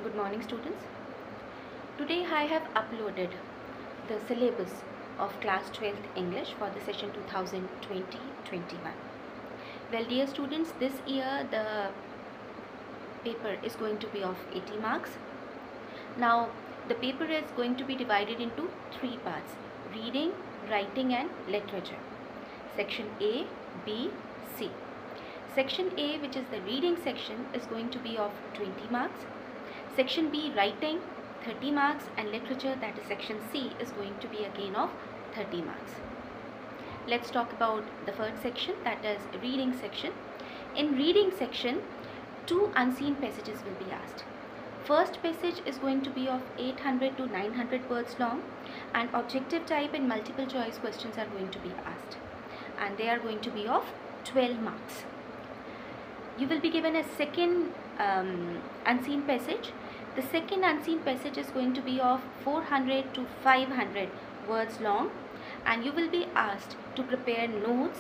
Good morning, students. Today I have uploaded the syllabus of class 12th English for the session 2020-21. Well, dear students, this year the paper is going to be of 80 marks. Now, the paper is going to be divided into three parts: reading, writing and literature. Section A, B, C. Section A, which is the reading section, is going to be of 20 marks. Section B, writing, 30 marks, and literature, that is section C, is going to be again of 30 marks. Let's talk about the first section, that is reading section. In reading section, two unseen passages will be asked. First passage is going to be of 800 to 900 words long, and objective type and multiple choice questions are going to be asked, and they are going to be of 12 marks. You will be given a second unseen passage. The second unseen passage is going to be of 400 to 500 words long, and you will be asked to prepare notes,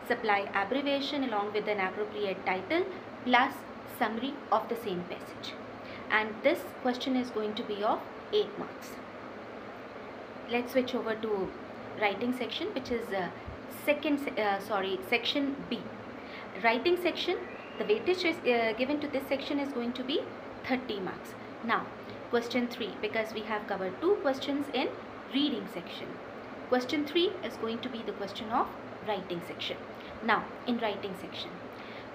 supply abbreviation along with an appropriate title plus summary of the same passage, and this question is going to be of 8 marks. Let's switch over to writing section, which is section B. Writing section, the weightage is given to this section is going to be 30 marks. Now, question 3, because we have covered two questions in reading section. Question 3 is going to be the question of writing section. Now, in writing section,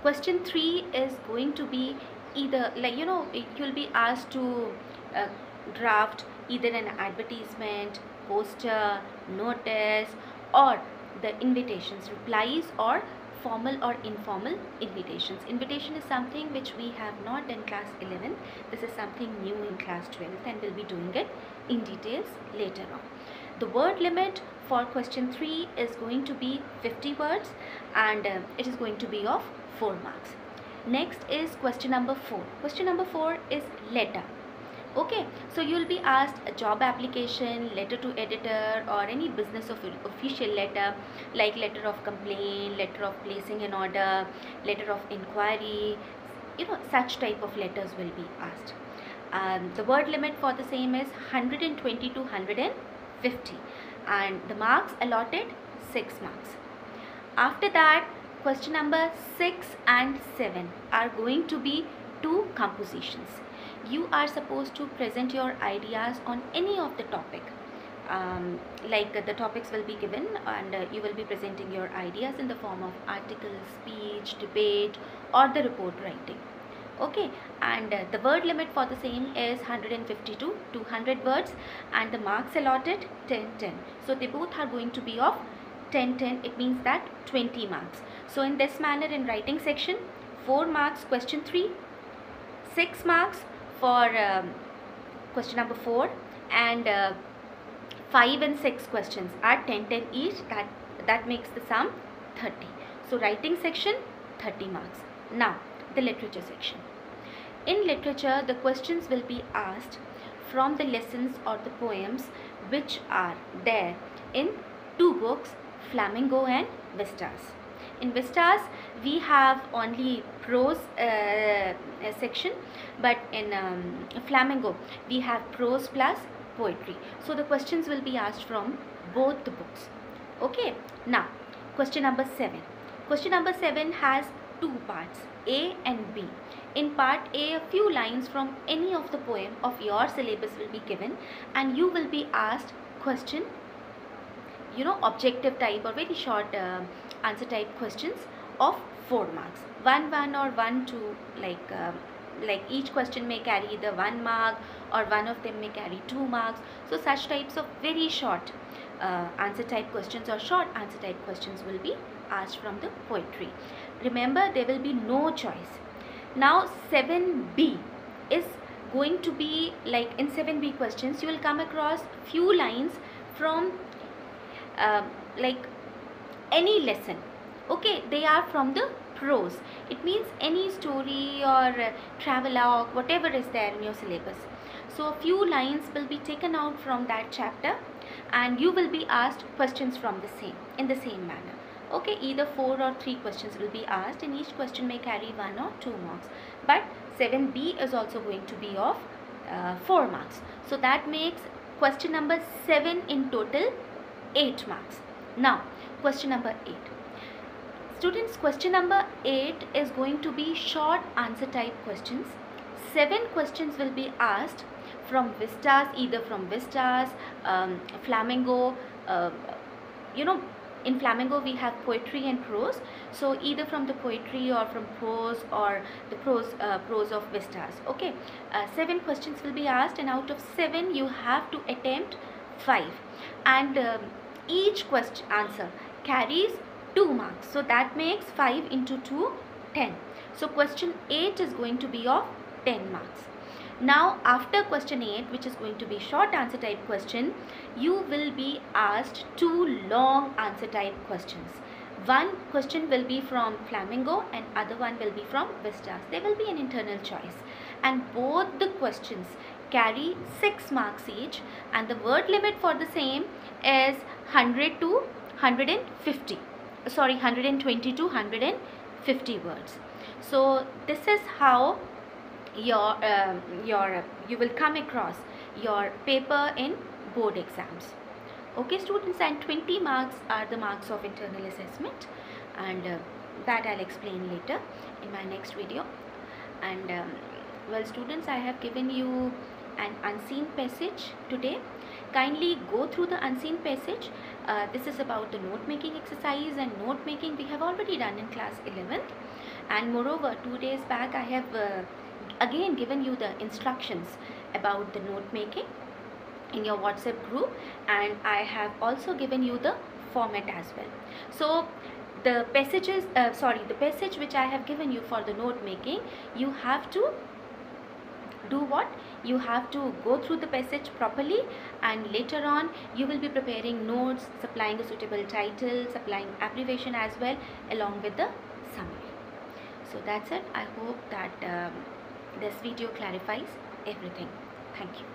question 3 is going to be either, you'll be asked to draft either an advertisement, poster, notice, or the invitations, replies, or formal or informal invitations. Invitation is something which we have not done class 11. This is something new in class 12th, and we'll be doing it in details later on. The word limit for question 3 is going to be 50 words, and it is going to be of 4 marks. Next is question number 4. Question number 4 is letter. Okay, so you will be asked a job application, letter to editor, or any business of official letter, like letter of complaint, letter of placing an order, letter of inquiry, such type of letters will be asked. The word limit for the same is 120 to 150, and the marks allotted 6 marks. After that, question number 6 and 7 are going to be two compositions. You are supposed to present your ideas on any of the topic. The topics will be given, and you will be presenting your ideas in the form of article, speech, debate, or the report writing. Okay, and the word limit for the same is 150 to 200 words, and the marks allotted 10-10. So they both are going to be of 10-10. It means that 20 marks. So in this manner, in writing section, 4 marks question 3, 6 marks for question number 4, and 5 and 6 questions are 10-10 each. That makes the sum 30. So writing section, 30 marks. Now, the literature section. In literature, the questions will be asked from the lessons or the poems which are there in two books, Flamingo and Vistas. In Vistas, we have only prose section, but in Flamingo, we have prose plus poetry. So the questions will be asked from both the books. Okay, now question number 7. Question number 7 has two parts, A and B. In part A, a few lines from any of the poem of your syllabus will be given, and you will be asked question, objective type or very short answer type questions of 4 marks. 1-1 or 1-2, like each question may carry either 1 mark, or one of them may carry 2 marks. So such types of very short answer type questions or short answer type questions will be asked from the poetry. Remember, there will be no choice. Now 7B is going to be like, in 7B questions you will come across few lines from any lesson. Okay, they are from the prose. It means any story or travelogue, whatever is there in your syllabus. So a few lines will be taken out from that chapter, and you will be asked questions from the same, in the same manner. Okay, either 4 or 3 questions will be asked, and each question may carry 1 or 2 marks. But 7B is also going to be of 4 marks. So that makes question number 7 in total 8 marks. Now question number 8. Students, question number 8 is going to be short answer type questions. 7 questions will be asked from Vistas, either from Vistas, Flamingo. In Flamingo we have poetry and prose. So either from the poetry or from prose, or the prose of Vistas. Okay, 7 questions will be asked, and out of 7 you have to attempt 5, and each question answer carries 2 marks. So that makes 5 into 2, 10. So question 8 is going to be of 10 marks. Now after question 8, which is going to be short answer type question, you will be asked 2 long answer type questions. One question will be from Flamingo and other one will be from Vistas. There will be an internal choice, and both the questions carry 6 marks each, and the word limit for the same is 100 to 150. Sorry, 120 to 150 words. So this is how you will come across your paper in board exams. Okay students, and 20 marks are the marks of internal assessment, and that I'll explain later in my next video. And well students, I have given you an unseen passage today. Kindly go through the unseen passage. This is about the note making exercise, and note making we have already done in class 11th, and moreover 2 days back I have again given you the instructions about the note making in your WhatsApp group, and I have also given you the format as well. So the passages, the passage which I have given you for the note making, you have to do what? You have to go through the passage properly, and later on you will be preparing notes, supplying a suitable title, supplying abbreviation as well, along with the summary. So that's it. I hope that this video clarifies everything. Thank you.